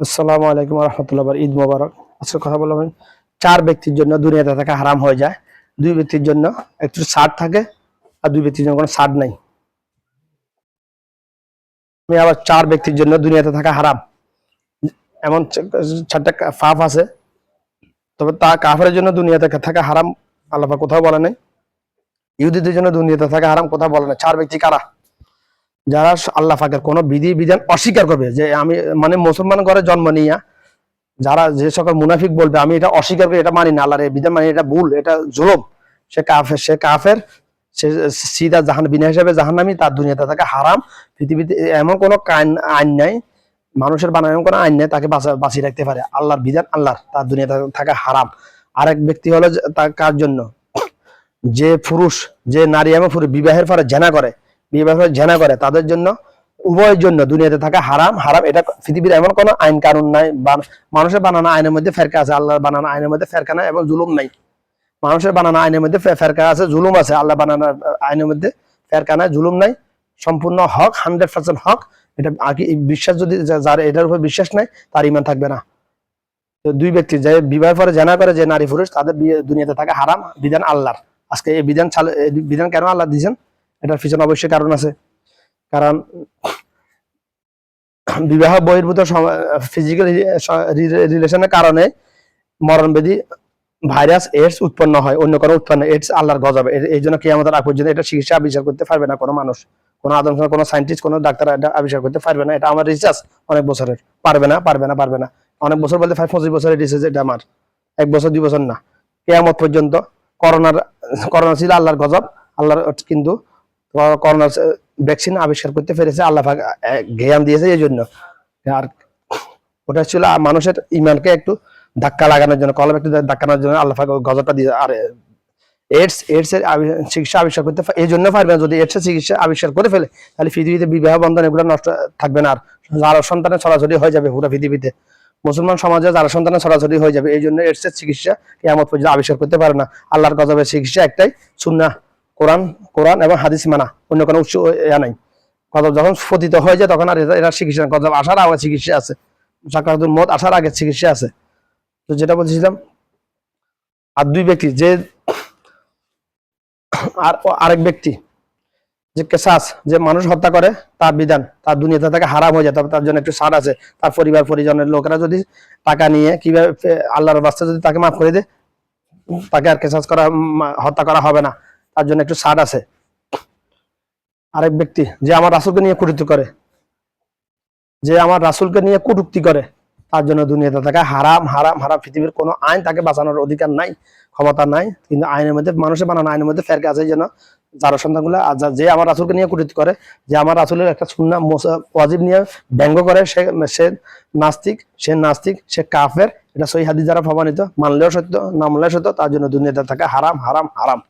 আসসালামু আলাইকুম ওয়া রাহমাতুল্লাহি ওয়া বারাকাতুহু। ঈদ মোবারক। আজকে কথা বললাম চার ব্যক্তির জন্য দুনিয়াতে থাকা হারাম হয়ে যায়। দুই ব্যক্তির জন্য একটু ছাড় থাকে, আর দুই ব্যক্তির জন্য কোনো ছাড় নাই। আমি আবার চার ব্যক্তির জন্য দুনিয়াতে থাকা হারাম, এমন চারটা পাপ আছে, তবে তা কাফেরের জন্য দুনিয়াতে থাকা হারাম আল্লাহ পাক কোথাও বলে নাই। ইহুদিদের জন্য দুনিয়াতে থাকা হারাম কোথাও বলে নাই। চার ব্যক্তি কারা? যারা আল্লাহ পাকের কোনো বিধি বিধান অস্বীকার করবে, যে আমি মানে মুসলমান ঘরে জন্ম নিয়া যারা যে সকল মুনাফিক বলবে আমি এটা অস্বীকার করি, এটা মানি না, আল্লাহর এই বিধান মানি, এটা ভুল, এটা জুলুম, সে কাফের, সে সিধা জাহান বিনা হিসাবে জাহান্নামী। তার দুনিয়াতে থাকা হারাম। পৃথিবীতে এমন কোনো আইন নাই, মানুষের বানানো এমন কোনো আইন নেই তাকে বাঁচিয়ে রাখতে পারে। আল্লাহর বিধান আল্লাহর, তার দুনিয়াতে থাকা হারাম। আরেক ব্যক্তি হলো তার কার জন্য? যে পুরুষ, যে নারী এবং পুরুষ বিবাহের পরে জেনা করে তাদের জন্য, উভয়ের জন্য দুনিয়াতে থাকা হারাম। এটা পৃথিবীর এমন কোনো আইন কানুন নাই, মানুষের বানানো আইনের মধ্যে ফেরকা আছে, আল্লাহর বানানো আইনের মধ্যে ফেরকা নাই এবং জুলুম নাই। মানুষের বানানো আইনের মধ্যে ফেরকা আছে, জুলুম আছে। আল্লাহ বানানো আইনের মধ্যে ফেরকা নাই, জুলুম নাই, সম্পূর্ণ হক, 100% হক। এটা বিশ্বাস, যদি যার এটার উপর বিশ্বাস নাই তার ঈমান থাকবে না। তো দুই ব্যক্তি যে বিবাহের পরে জেনা করে, যে নারী পুরুষ, তাদের দুনিয়াতে থাকা হারাম। বিধান আল্লাহর। আজকে এই বিধান কেন আল্লাহ দিয়েছেন? এটার পিছনে অবশ্যই কারণ আছে। কারণ বিবাহ বহির্ভূত ফিজিক্যাল রিলেশনের কারণে মরণব্যাধি, ভাইরাস, এইডস উৎপন্ন হয়, অন্য কোনো উৎপন্ন এইডস আল্লাহর গজব। এই জন্য কিয়ামতের আগ পর্যন্ত এটা চিকিৎসা আবিষ্কার করতে পারবে না কোনো মানুষ, কোনো আদম, কোনো সায়েন্টিস্ট, কোনো ডাক্তার এটা আবিষ্কার করতে পারবে না। এটা আমার রিসার্চ অনেক বছরের। পারবে না। অনেক বছর বলতে 25 বছরের রিসার্চ এটা আমার, 1 বছর 2 বছর না। কিয়ামত পর্যন্ত। করোনা ছিল আল্লাহর গজব, আল্লাহর, কিন্তু করোনা ভ্যাকসিন আবিষ্কার করতে পেরেছে আল্লাহ পাক, জ্ঞান দিয়েছে এই জন্য। আর ওটা ছিল মানুষের ইমানকে একটু ধাক্কা লাগানোর জন্য, কলম একটু ধাক্কানোর জন্য আল্লাহ পাক গজবটা দিয়ে। আর এর চিকিৎসা আবিষ্কার করতে এই জন্য পারবে না। যদি এর চিকিৎসা আবিষ্কার করে ফেলে তাহলে পৃথিবীতে বিবাহ বন্ধন এগুলো নষ্ট থাকবে না, আর যারা সন্তানের ছড়াছড়ি হয়ে যাবে পুরো পৃথিবীতে। মুসলমান সমাজে যারা সন্তানের ছড়াছড়ি হয়ে যাবে, এই জন্য এর চিকিৎসা কিয়ামত পর্যন্ত আবিষ্কার করতে পারে না। আল্লাহর গজবের চিকিৎসা একটাই, সুন্নাহ, কোরআন এবং হাদিস মানা, অন্য কোনো উৎস নাই। গজব যখন পতিত হয়ে যায় তখন আর এরা চিকিৎসা, গজব আসার আগে চিকিৎসা আছে, সাকারাতুল মউত আসার আগে চিকিৎসা আছে। তো যেটা বলছিলাম, আর দুই ব্যক্তি যে, আর আরেক ব্যক্তি যে কেসাস, যে মানুষ হত্যা করে, তার বিধান তার দুনিয়াতে থেকে হারাম হয়ে যায়, তবে তার জন্য একটু ছাড় আছে। তার পরিবার পরিজনের লোকেরা যদি টাকা নিয়ে কিভাবে আল্লাহর রাস্তায় যদি তাকে মাফ করে দেয়, তাকে আর কেসাস করা, হত্যা করা হবে না, তার জন্য একটু ছাড় আছে। আরেক ব্যক্তি যে আমার রাসূলকে নিয়ে কটূক্তি করে, তার জন্য দুনিয়াতে থাকা হারাম। পৃথিবীর কোনো আইন তাকে বাঁচানোর অধিকার নাই, ক্ষমতা নাই, কিন্তু আইনের মধ্যে, মানুষের বানানো আইনের মধ্যে ফেরকা আছে। যেন যারা সন্তানগুলো, যে আমার রাসূলকে নিয়ে কটূক্তি করে, যে আমার রাসূলের একটা সুন্নাহ ওয়াজিব নিয়ে ব্যঙ্গ করে, সে নাস্তিক, সে কাফের। এটা সহিহ হাদিস দ্বারা প্রমাণিত, মানলেও সত্য, না মানলেও সত্য। তার জন্য দুনিয়াতে থাকা হারাম।